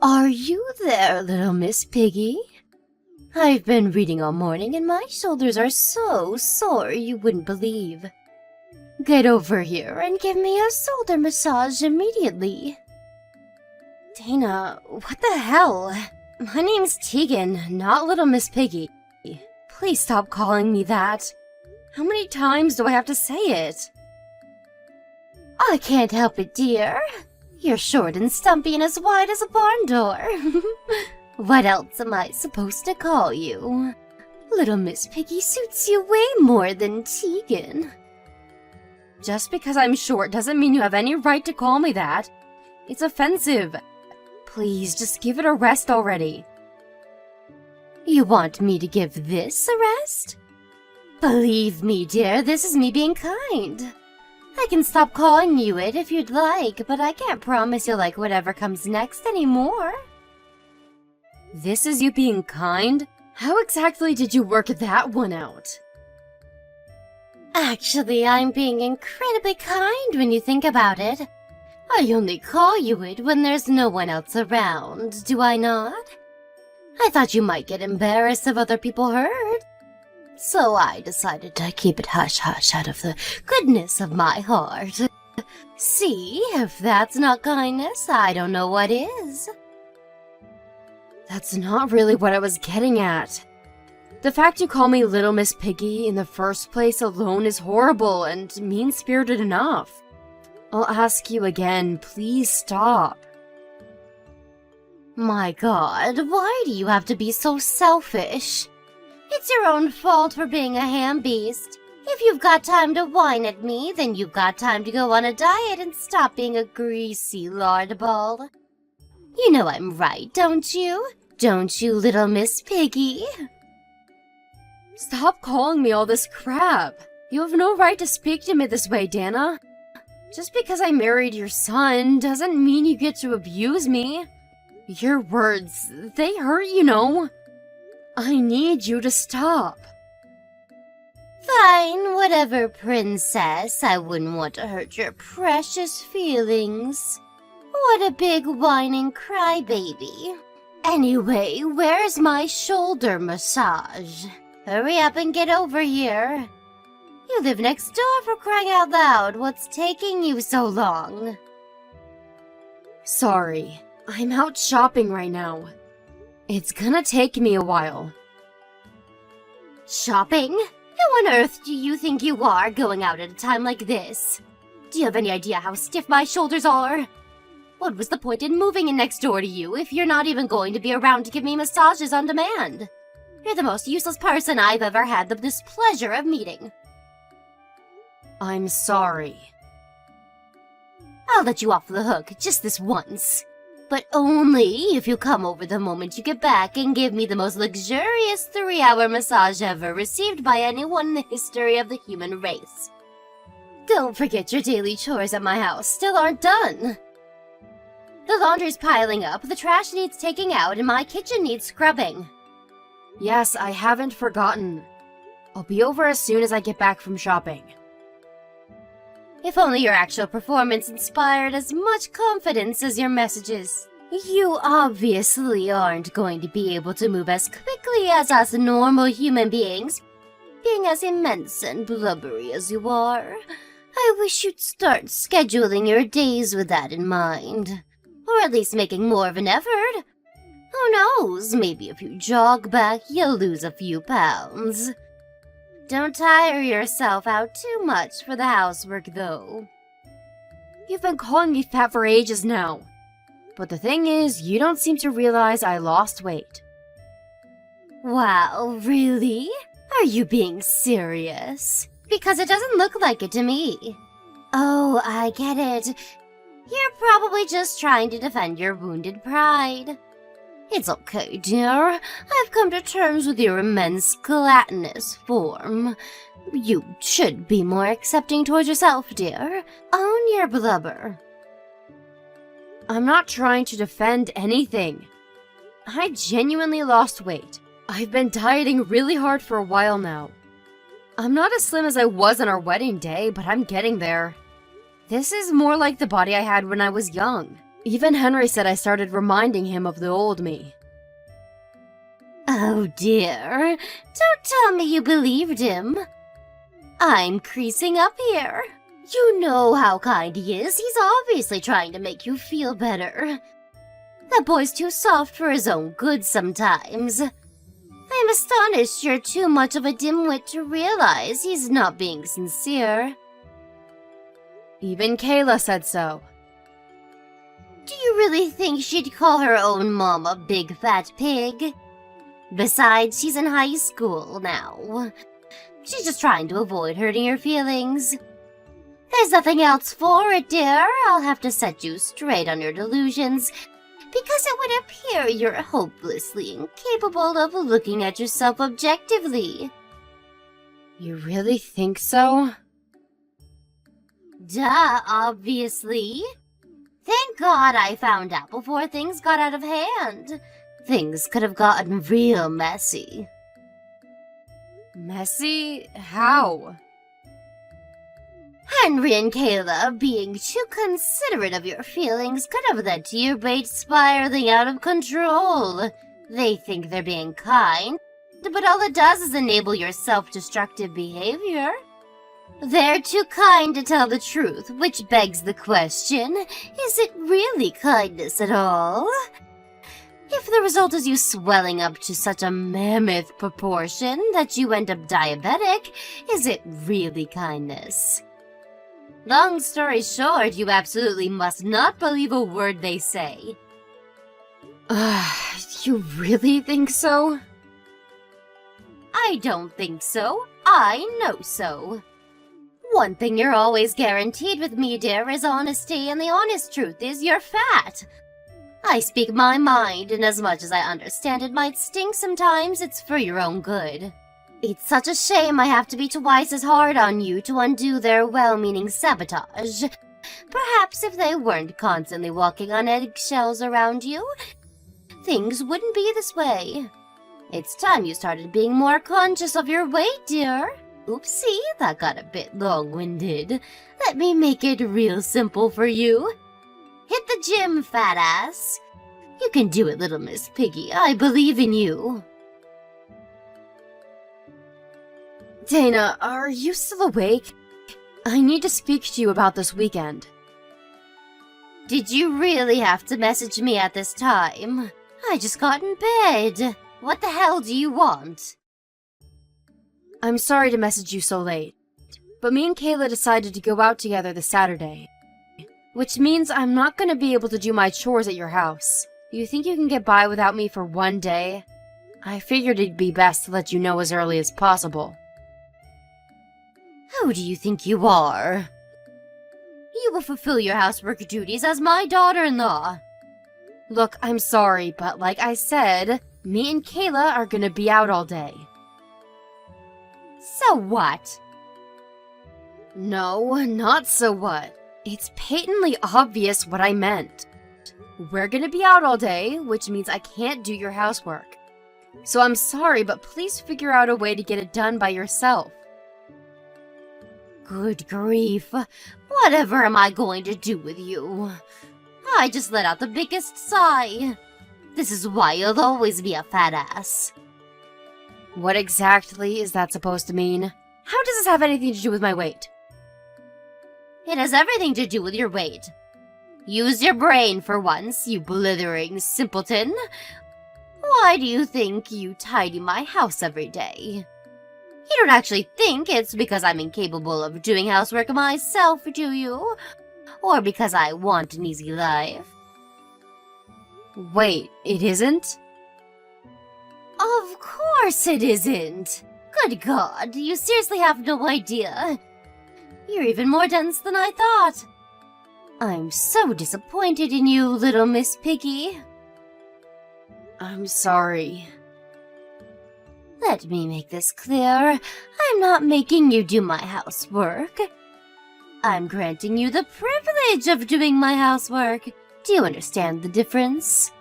Are you there, little Miss Piggy? I've been reading all morning and my shoulders are so sore you wouldn't believe. Get over here and give me a shoulder massage immediately. Dana, what the hell? My name's Tegan, not little Miss Piggy. Please stop calling me that. How many times do I have to say it? I can't help it, dear. You're short and stumpy and as wide as a barn door. What else am I supposed to call you? Little Miss Piggy suits you way more than Tegan. Just because I'm short doesn't mean you have any right to call me that. It's offensive. Please, just give it a rest already. You want me to give this a rest? Believe me, dear, this is me being kind. I can stop calling you it if you'd like, but I can't promise you'll like whatever comes next anymore. This is you being kind? How exactly did you work that one out? Actually, I'm being incredibly kind when you think about it. I only call you it when there's no one else around, do I not? I thought you might get embarrassed if other people heard. So I decided to keep it hush-hush out of the goodness of my heart. See, if that's not kindness, I don't know what is. That's not really what I was getting at. The fact you call me Little Miss Piggy in the first place alone is horrible and mean-spirited enough. I'll ask you again, please stop. My God, why do you have to be so selfish? It's your own fault for being a ham beast. If you've got time to whine at me, then you've got time to go on a diet and stop being a greasy lard ball. You know I'm right, don't you? Don't you, Little Miss Piggy? Stop calling me all this crap. You have no right to speak to me this way, Dana. Just because I married your son doesn't mean you get to abuse me. Your words, they hurt, you know. I need you to stop. Fine, whatever, princess. I wouldn't want to hurt your precious feelings. What a big whining crybaby. Anyway, where's my shoulder massage? Hurry up and get over here. You live next door, for crying out loud. What's taking you so long? Sorry, I'm out shopping right now. It's gonna take me a while. Shopping? Who on earth do you think you are going out at a time like this? Do you have any idea how stiff my shoulders are? What was the point in moving in next door to you if you're not even going to be around to give me massages on demand? You're the most useless person I've ever had the displeasure of meeting. I'm sorry. I'll let you off the hook just this once. But only if you come over the moment you get back and give me the most luxurious 3-hour massage ever received by anyone in the history of the human race. Don't forget your daily chores at my house still aren't done. The laundry's piling up, the trash needs taking out, and my kitchen needs scrubbing. Yes, I haven't forgotten. I'll be over as soon as I get back from shopping. If only your actual performance inspired as much confidence as your messages. You obviously aren't going to be able to move as quickly as us normal human beings, being as immense and blubbery as you are. I wish you'd start scheduling your days with that in mind. Or at least making more of an effort. Who knows, maybe if you jog back, you'll lose a few pounds. Don't tire yourself out too much for the housework, though. You've been calling me fat for ages now. But the thing is, you don't seem to realize I lost weight. Wow, really? Are you being serious? Because it doesn't look like it to me. Oh, I get it. You're probably just trying to defend your wounded pride. It's okay, dear. I've come to terms with your immense gelatinous form. You should be more accepting towards yourself, dear. Own your blubber. I'm not trying to defend anything. I genuinely lost weight. I've been dieting really hard for a while now. I'm not as slim as I was on our wedding day, but I'm getting there. This is more like the body I had when I was young. Even Henry said I started reminding him of the old me. Oh dear, don't tell me you believed him. I'm creasing up here. You know how kind he is. He's obviously trying to make you feel better. That boy's too soft for his own good sometimes. I'm astonished you're too much of a dimwit to realize he's not being sincere. Even Kayla said so. Do you really think she'd call her own mom a big fat pig? Besides, she's in high school now. She's just trying to avoid hurting your feelings. There's nothing else for it, dear. I'll have to set you straight on your delusions, because it would appear you're hopelessly incapable of looking at yourself objectively. You really think so? Duh, obviously. Thank God I found out before things got out of hand. Things could have gotten real messy. Messy? How? Henry and Kayla being too considerate of your feelings could have led to your rage spiraling out of control. They think they're being kind, but all it does is enable your self-destructive behavior. They're too kind to tell the truth, which begs the question, is it really kindness at all? If the result is you swelling up to such a mammoth proportion that you end up diabetic, is it really kindness? Long story short, you absolutely must not believe a word they say. You really think so? I don't think so. I know so. One thing you're always guaranteed with me, dear, is honesty, and the honest truth is you're fat. I speak my mind, and as much as I understand it might sting sometimes, it's for your own good. It's such a shame I have to be twice as hard on you to undo their well-meaning sabotage. Perhaps if they weren't constantly walking on eggshells around you, things wouldn't be this way. It's time you started being more conscious of your weight, dear. Oopsie, that got a bit long-winded. Let me make it real simple for you. Hit the gym, fat ass. You can do it, little Miss Piggy. I believe in you. Dana, are you still awake? I need to speak to you about this weekend. Did you really have to message me at this time? I just got in bed. What the hell do you want? I'm sorry to message you so late, but me and Kayla decided to go out together this Saturday, which means I'm not going to be able to do my chores at your house. You think you can get by without me for one day? I figured it'd be best to let you know as early as possible. Who do you think you are? You will fulfill your housework duties as my daughter-in-law. Look, I'm sorry, but like I said, me and Kayla are gonna be out all day. So what? No, not so what. It's patently obvious what I meant. We're gonna be out all day, which means I can't do your housework. So I'm sorry, but please figure out a way to get it done by yourself. Good grief. Whatever am I going to do with you? I just let out the biggest sigh. This is why you'll always be a fat ass. What exactly is that supposed to mean? How does this have anything to do with my weight? It has everything to do with your weight. Use your brain for once, you blithering simpleton. Why do you think you tidy my house every day? You don't actually think it's because I'm incapable of doing housework myself, do you? Or because I want an easy life? Wait, it isn't? Of course it isn't! Good God, you seriously have no idea. You're even more dense than I thought. I'm so disappointed in you, little Miss Piggy. I'm sorry. Let me make this clear. I'm not making you do my housework. I'm granting you the privilege of doing my housework. Do you understand the difference?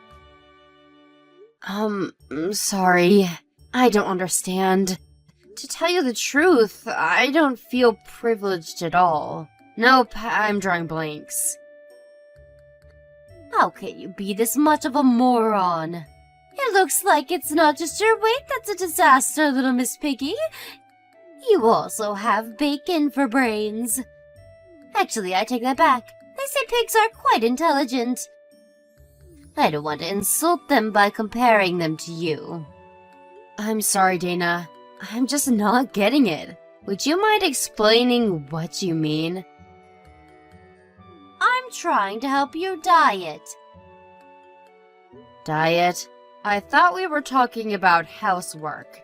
I'm sorry. I don't understand. To tell you the truth, I don't feel privileged at all. Nope, I'm drawing blanks. How can you be this much of a moron? It looks like it's not just your weight that's a disaster, little Miss Piggy. You also have bacon for brains. Actually, I take that back. They say pigs are quite intelligent. I don't want to insult them by comparing them to you. I'm sorry, Dana. I'm just not getting it. Would you mind explaining what you mean? I'm trying to help you diet. Diet? I thought we were talking about housework.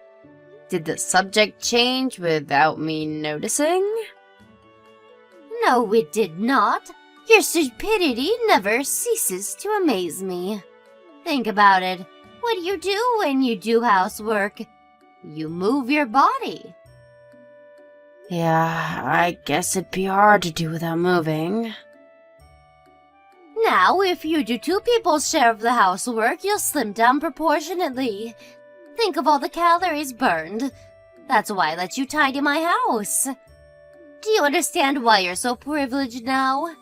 Did the subject change without me noticing? No, it did not. Your stupidity never ceases to amaze me. Think about it. What do you do when you do housework? You move your body. Yeah, I guess it'd be hard to do without moving. Now, if you do two people's share of the housework, you'll slim down proportionately. Think of all the calories burned. That's why I let you tidy my house. Do you understand why you're so privileged now?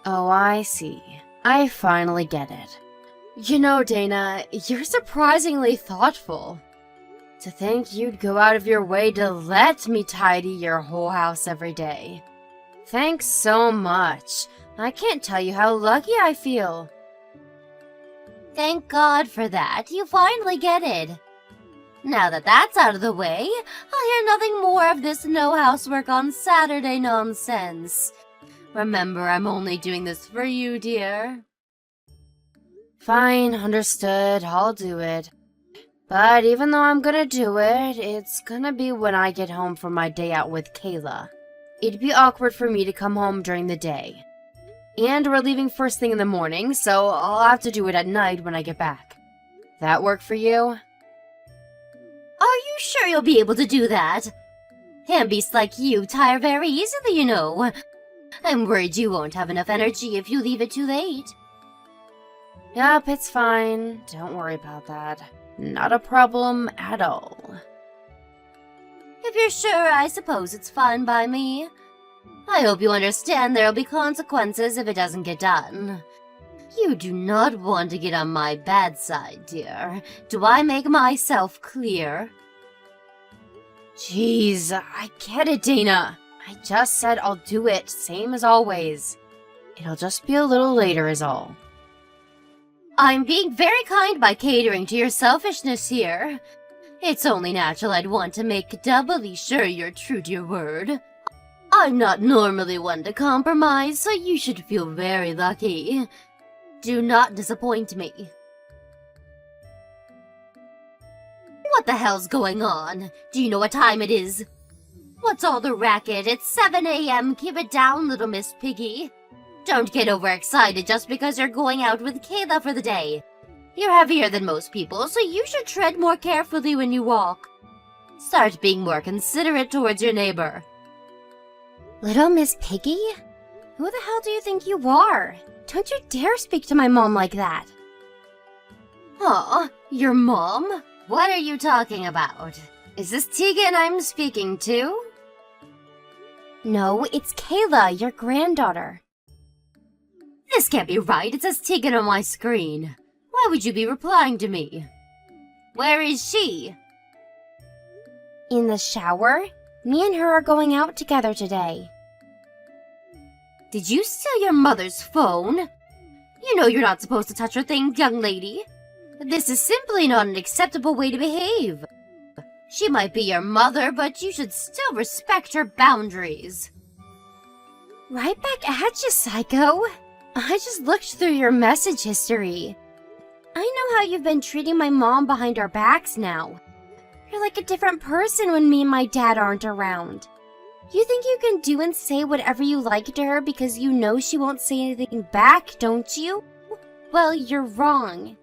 Oh, I see. I finally get it. You know, Dana, you're surprisingly thoughtful. To think you'd go out of your way to let me tidy your whole house every day. Thanks so much. I can't tell you how lucky I feel. Thank God for that. You finally get it. Now that that's out of the way, I'll hear nothing more of this no housework on Saturday nonsense. Remember, I'm only doing this for you, dear. Fine, understood. I'll do it. But even though I'm gonna do it, it's gonna be when I get home from my day out with Kayla. It'd be awkward for me to come home during the day. And we're leaving first thing in the morning, so I'll have to do it at night when I get back. That work for you? Are you sure you'll be able to do that? Handbeasts like you tire very easily, you know. I'm worried you won't have enough energy if you leave it too late. Yep, it's fine. Don't worry about that. Not a problem at all. If you're sure, I suppose it's fine by me. I hope you understand there'll be consequences if it doesn't get done. You do not want to get on my bad side, dear. Do I make myself clear? Jeez, I get it, Dana. I just said I'll do it, same as always. It'll just be a little later is all. I'm being very kind by catering to your selfishness here. It's only natural I'd want to make doubly sure you're true to your word. I'm not normally one to compromise, so you should feel very lucky. Do not disappoint me. What the hell's going on? Do you know what time it is? What's all the racket? It's 7 a.m. Keep it down, little Miss Piggy. Don't get overexcited just because you're going out with Kayla for the day. You're heavier than most people, so you should tread more carefully when you walk. Start being more considerate towards your neighbor. Little Miss Piggy? Who the hell do you think you are? Don't you dare speak to my mom like that. Huh? Your mom? What are you talking about? Is this Tegan I'm speaking to? No, it's Kayla, your granddaughter. This can't be right. It says Tegan on my screen. Why would you be replying to me? Where is she? In the shower? Me and her are going out together today. Did you steal your mother's phone? You know you're not supposed to touch her thing, young lady. This is simply not an acceptable way to behave. She might be your mother, but you should still respect her boundaries. Right back at you, psycho. I just looked through your message history. I know how you've been treating my mom behind our backs now. You're like a different person when me and my dad aren't around. You think you can do and say whatever you like to her because you know she won't say anything back, don't you? Well, you're wrong.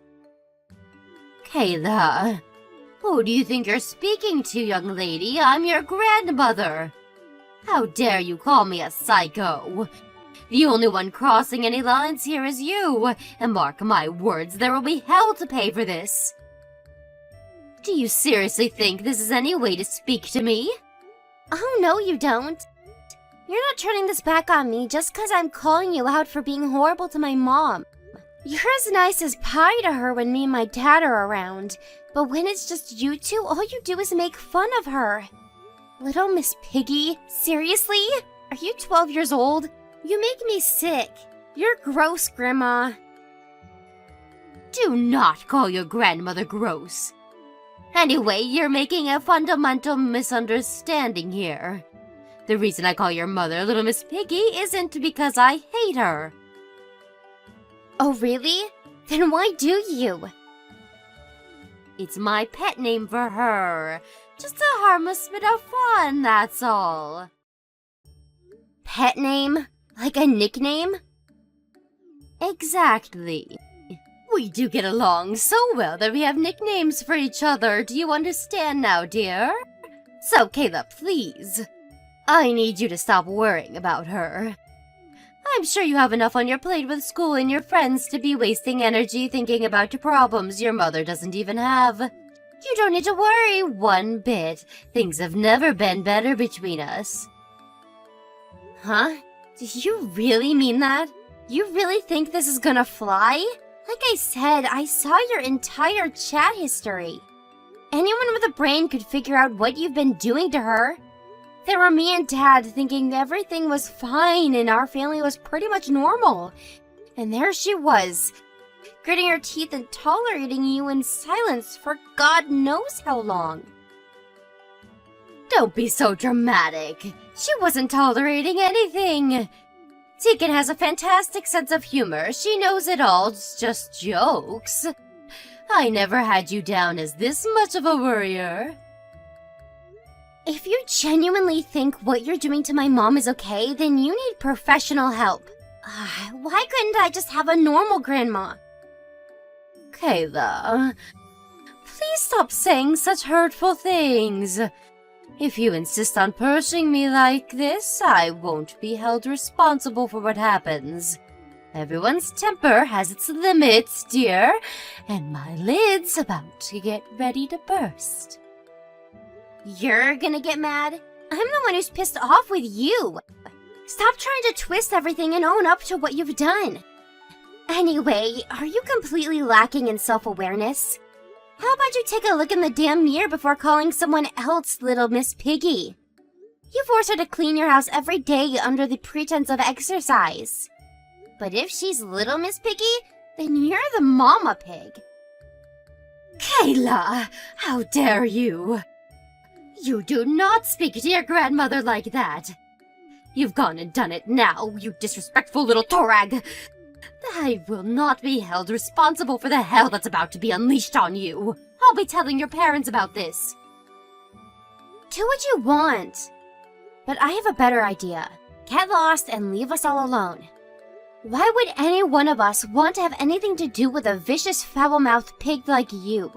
Kayla, who do you think you're speaking to, young lady? I'm your grandmother. How dare you call me a psycho? The only one crossing any lines here is you, and mark my words, there will be hell to pay for this. Do you seriously think this is any way to speak to me? Oh, no, you don't. You're not turning this back on me just because I'm calling you out for being horrible to my mom. You're as nice as pie to her when me and my dad are around, but when it's just you two, all you do is make fun of her. Little Miss Piggy, seriously? Are you 12 years old? You make me sick. You're gross, Grandma. Do not call your grandmother gross. Anyway, you're making a fundamental misunderstanding here. The reason I call your mother Little Miss Piggy isn't because I hate her. Oh, really? Then why do you? It's my pet name for her. Just a harmless bit of fun, that's all. Pet name? Like a nickname? Exactly. We do get along so well that we have nicknames for each other. Do you understand now, dear? So, Kayla, please. I need you to stop worrying about her. I'm sure you have enough on your plate with school and your friends to be wasting energy thinking about your problems your mother doesn't even have. You don't need to worry one bit. Things have never been better between us. Huh? Do you really mean that? You really think this is gonna fly? Like I said, I saw your entire chat history. Anyone with a brain could figure out what you've been doing to her. There were me and Dad thinking everything was fine and our family was pretty much normal. And there she was, gritting her teeth and tolerating you in silence for God knows how long. Don't be so dramatic. She wasn't tolerating anything. Tegan has a fantastic sense of humor. She knows it all. It's just jokes. I never had you down as this much of a worrier. If you genuinely think what you're doing to my mom is okay, then you need professional help. Why couldn't I just have a normal grandma? Kayla, please stop saying such hurtful things. If you insist on pushing me like this, I won't be held responsible for what happens. Everyone's temper has its limits, dear, and my lid's about to get ready to burst. You're gonna get mad? I'm the one who's pissed off with you. Stop trying to twist everything and own up to what you've done. Anyway, are you completely lacking in self-awareness? How about you take a look in the damn mirror before calling someone else Little Miss Piggy? You force her to clean your house every day under the pretense of exercise. But if she's Little Miss Piggy, then you're the mama pig. Kayla, how dare you? You do not speak to your grandmother like that. You've gone and done it now, you disrespectful little torag. I will not be held responsible for the hell that's about to be unleashed on you. I'll be telling your parents about this. Do what you want. But I have a better idea. Get lost and leave us all alone. Why would any one of us want to have anything to do with a vicious, foul-mouthed pig like you?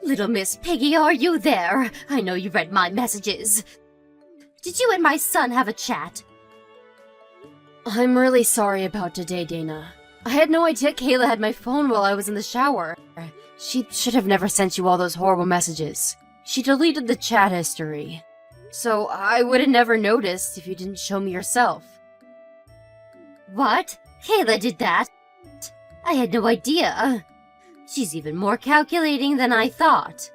Little Miss Piggy, are you there? I know you read my messages. Did you and my son have a chat? I'm really sorry about today, Dana. I had no idea Kayla had my phone while I was in the shower. She should have never sent you all those horrible messages. She deleted the chat history. So I would have never noticed if you didn't show me yourself. What? Kayla did that? I had no idea. She's even more calculating than I thought.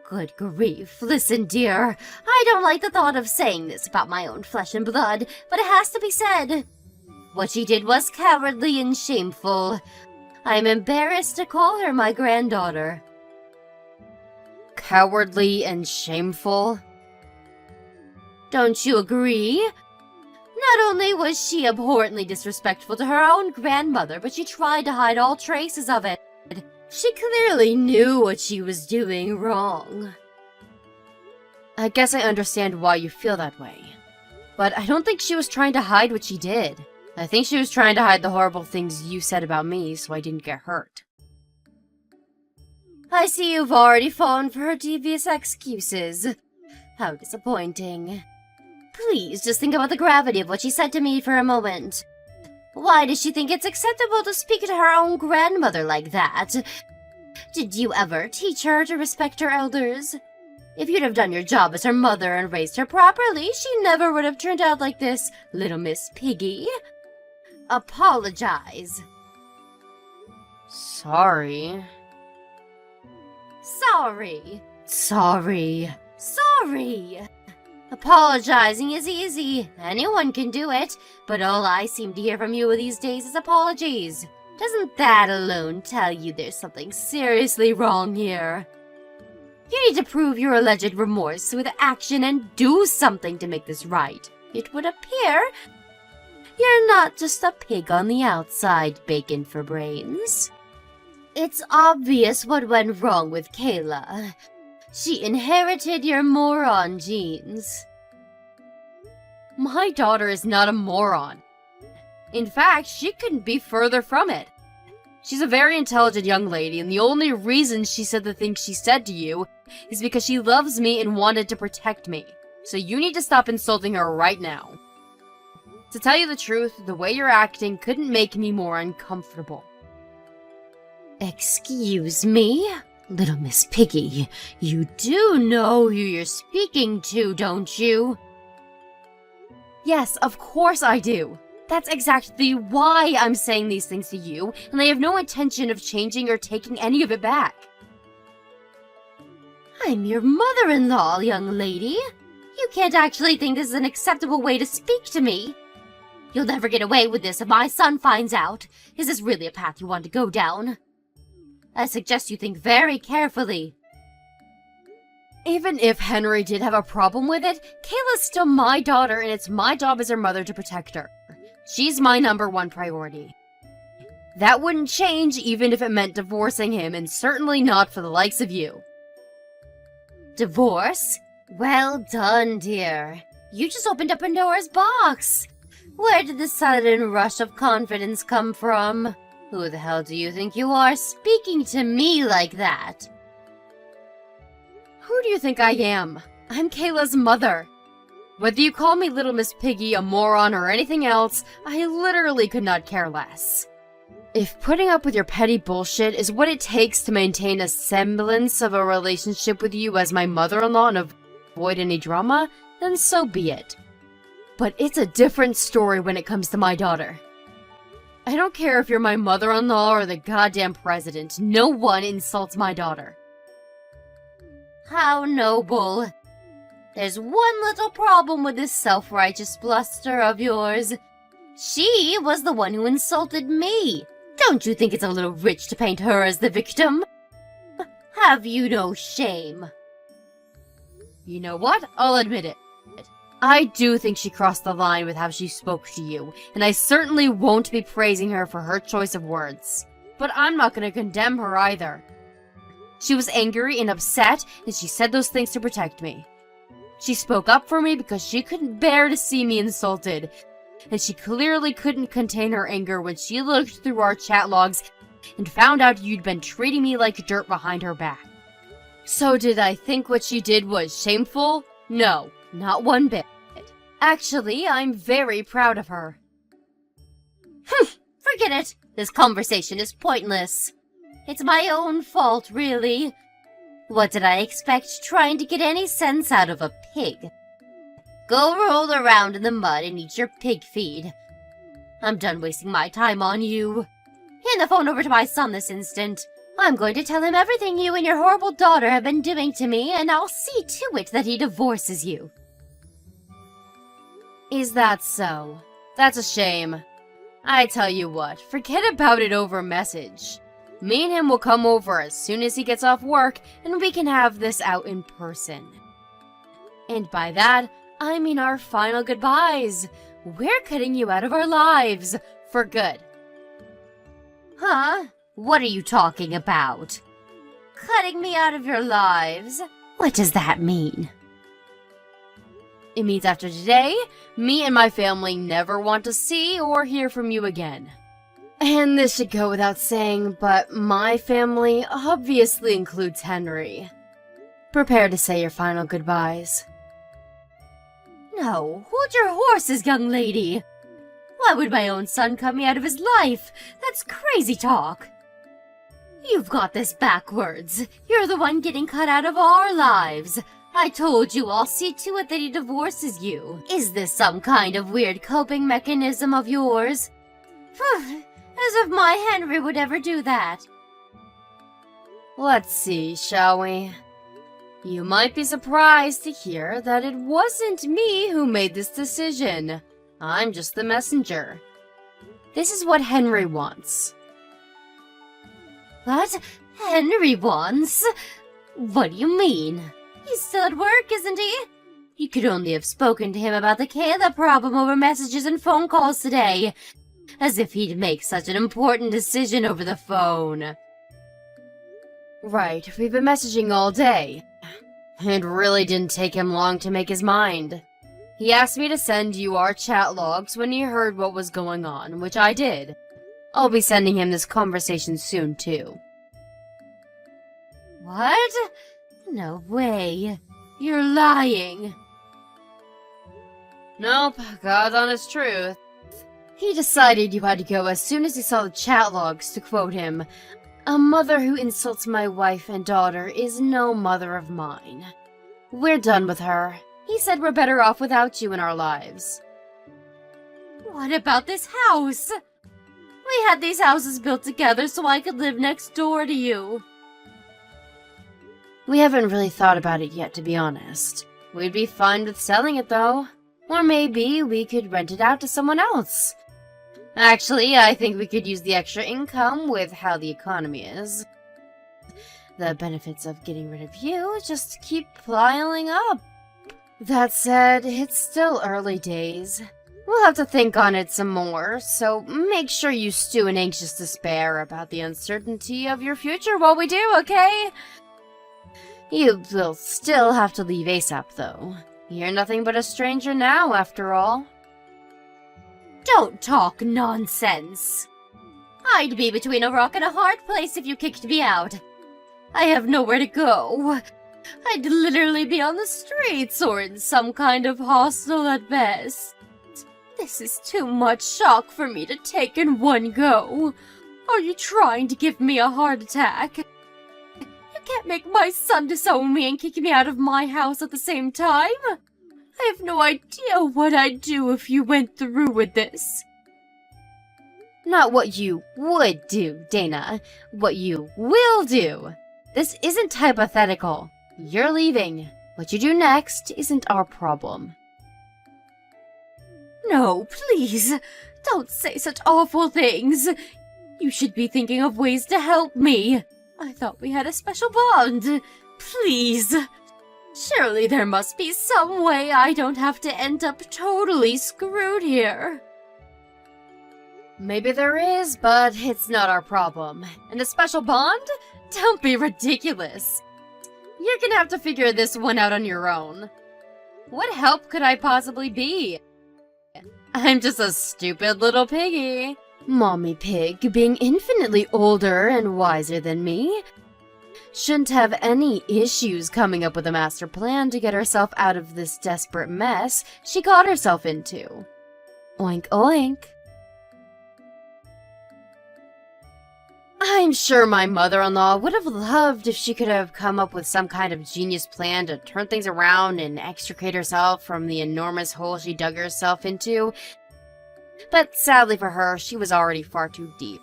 Good grief. Listen, dear. I don't like the thought of saying this about my own flesh and blood, but it has to be said. What she did was cowardly and shameful. I'm embarrassed to call her my granddaughter. Cowardly and shameful? Don't you agree? Not only was she abhorrently disrespectful to her own grandmother, but she tried to hide all traces of it. She clearly knew what she was doing wrong. I guess I understand why you feel that way. But I don't think she was trying to hide what she did. I think she was trying to hide the horrible things you said about me so I didn't get hurt. I see you've already fallen for her devious excuses. How disappointing. Please just think about the gravity of what she said to me for a moment. Why does she think it's acceptable to speak to her own grandmother like that? Did you ever teach her to respect her elders? If you'd have done your job as her mother and raised her properly, she never would have turned out like this, little Miss Piggy. Apologize. Sorry. Sorry. Sorry. Sorry. Apologizing is easy. Anyone can do it. But all I seem to hear from you these days is apologies. Doesn't that alone tell you there's something seriously wrong here? You need to prove your alleged remorse with action and do something to make this right. It would appear you're not just a pig on the outside, bacon for brains. It's obvious what went wrong with Kayla. She inherited your moron genes. My daughter is not a moron. In fact, she couldn't be further from it. She's a very intelligent young lady, and the only reason she said the things she said to you is because she loves me and wanted to protect me. So you need to stop insulting her right now. To tell you the truth, the way you're acting couldn't make me more uncomfortable. Excuse me? Little Miss Piggy, you do know who you're speaking to, don't you? Yes, of course I do. That's exactly why I'm saying these things to you, and I have no intention of changing or taking any of it back. I'm your mother-in-law, young lady. You can't actually think this is an acceptable way to speak to me. You'll never get away with this if my son finds out. Is this really a path you want to go down? I suggest you think very carefully. Even if Henry did have a problem with it, Kayla's still my daughter, and it's my job as her mother to protect her. She's my #1 priority. That wouldn't change even if it meant divorcing him, and certainly not for the likes of you. Divorce? Well done, dear. You just opened up Pandora's box. Where did the sudden rush of confidence come from? Who the hell do you think you are, speaking to me like that? Who do you think I am? I'm Kayla's mother. Whether you call me Little Miss Piggy, a moron, or anything else, I literally could not care less. If putting up with your petty bullshit is what it takes to maintain a semblance of a relationship with you as my mother-in-law and avoid any drama, then so be it. But it's a different story when it comes to my daughter. I don't care if you're my mother-in-law or the goddamn president. No one insults my daughter. How noble. There's one little problem with this self-righteous bluster of yours. She was the one who insulted me. Don't you think it's a little rich to paint her as the victim? Have you no shame? You know what? I'll admit it. I do think she crossed the line with how she spoke to you, and I certainly won't be praising her for her choice of words. But I'm not going to condemn her either. She was angry and upset, and she said those things to protect me. She spoke up for me because she couldn't bear to see me insulted, and she clearly couldn't contain her anger when she looked through our chat logs and found out you'd been treating me like dirt behind her back. So did I think what she did was shameful? No, not one bit. Actually, I'm very proud of her. Forget it. This conversation is pointless. It's my own fault, really. What did I expect trying to get any sense out of a pig? Go roll around in the mud and eat your pig feed. I'm done wasting my time on you. Hand the phone over to my son this instant. I'm going to tell him everything you and your horrible daughter have been doing to me, and I'll see to it that he divorces you. Is that so? That's a shame. I tell you what, forget about it over message. Me and him will come over as soon as he gets off work, and we can have this out in person. And by that, I mean our final goodbyes. We're cutting you out of our lives, for good. Huh? What are you talking about? Cutting me out of your lives? What does that mean? It means after today, me and my family never want to see or hear from you again. And this should go without saying, but my family obviously includes Henry. Prepare to say your final goodbyes. No, hold your horses, young lady. Why would my own son cut me out of his life? That's crazy talk. You've got this backwards. You're the one getting cut out of our lives. I told you I'll see to it that he divorces you. Is this some kind of weird coping mechanism of yours? Phew, as if my Henry would ever do that. Let's see, shall we? You might be surprised to hear that it wasn't me who made this decision. I'm just the messenger. This is what Henry wants. What? Henry wants? What do you mean? He's still at work, isn't he? You could only have spoken to him about the Kayla problem over messages and phone calls today. As if he'd make such an important decision over the phone. Right, we've been messaging all day. It really didn't take him long to make his mind. He asked me to send you our chat logs when he heard what was going on, which I did. I'll be sending him this conversation soon, too. What? No way. You're lying. Nope, God's honest truth. He decided you had to go as soon as he saw the chat logs, to quote him. A mother who insults my wife and daughter is no mother of mine. We're done with her. He said we're better off without you in our lives. What about this house? We had these houses built together so I could live next door to you. We haven't really thought about it yet, to be honest. We'd be fine with selling it, though. Or maybe we could rent it out to someone else. Actually, I think we could use the extra income with how the economy is. The benefits of getting rid of you just keep piling up. That said, it's still early days. We'll have to think on it some more, so make sure you stew in anxious despair about the uncertainty of your future while we do, okay? You will still have to leave ASAP, though. You're nothing but a stranger now, after all. Don't talk nonsense. I'd be between a rock and a hard place if you kicked me out. I have nowhere to go. I'd literally be on the streets or in some kind of hostel at best. This is too much shock for me to take in one go. Are you trying to give me a heart attack? You can't make my son disown me and kick me out of my house at the same time. I have no idea what I'd do if you went through with this. Not what you would do, Dana. What you will do. This isn't hypothetical. You're leaving. What you do next isn't our problem. No, please. Don't say such awful things. You should be thinking of ways to help me. I thought we had a special bond. Please. Surely there must be some way I don't have to end up totally screwed here. Maybe there is, but it's not our problem. And a special bond? Don't be ridiculous. You're gonna have to figure this one out on your own. What help could I possibly be? I'm just a stupid little piggy. Mommy Pig, being infinitely older and wiser than me, shouldn't have any issues coming up with a master plan to get herself out of this desperate mess she got herself into. Oink oink. I'm sure my mother-in-law would have loved if she could have come up with some kind of genius plan to turn things around and extricate herself from the enormous hole she dug herself into. But sadly for her, she was already far too deep.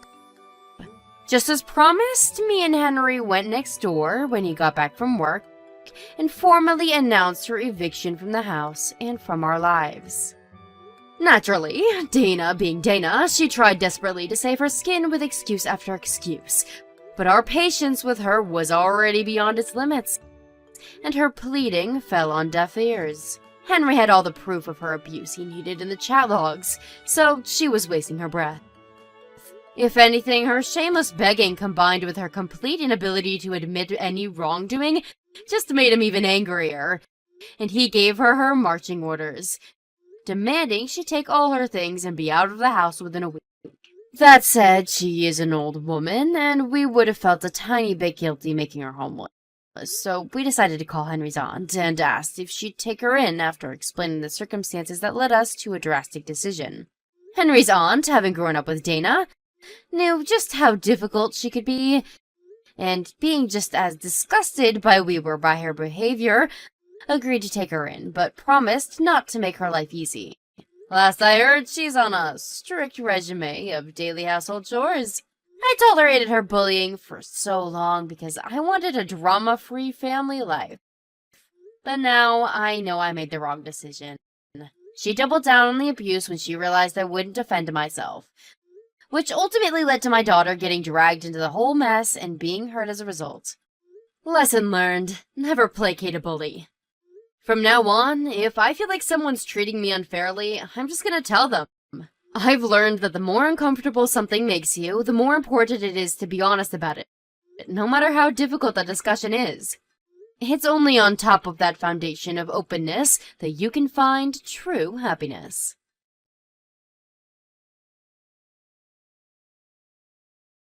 Just as promised, me and Henry went next door when he got back from work and formally announced her eviction from the house and from our lives. Naturally, Dana being Dana, she tried desperately to save her skin with excuse after excuse, but our patience with her was already beyond its limits, and her pleading fell on deaf ears. Henry had all the proof of her abuse he needed in the chat logs, so she was wasting her breath. If anything, her shameless begging combined with her complete inability to admit any wrongdoing just made him even angrier, and he gave her her marching orders, demanding she take all her things and be out of the house within a week. That said, she is an old woman, and we would have felt a tiny bit guilty making her homeless, so we decided to call Henry's aunt and asked if she'd take her in after explaining the circumstances that led us to a drastic decision. Henry's aunt, having grown up with Dana, knew just how difficult she could be, and being just as disgusted by we were by her behavior, agreed to take her in, but promised not to make her life easy. Last I heard, she's on a strict regimen of daily household chores. I tolerated her bullying for so long because I wanted a drama-free family life. But now I know I made the wrong decision. She doubled down on the abuse when she realized I wouldn't defend myself, which ultimately led to my daughter getting dragged into the whole mess and being hurt as a result. Lesson learned, never placate a bully. From now on, if I feel like someone's treating me unfairly, I'm just gonna tell them. I've learned that the more uncomfortable something makes you, the more important it is to be honest about it, no matter how difficult that discussion is. It's only on top of that foundation of openness that you can find true happiness.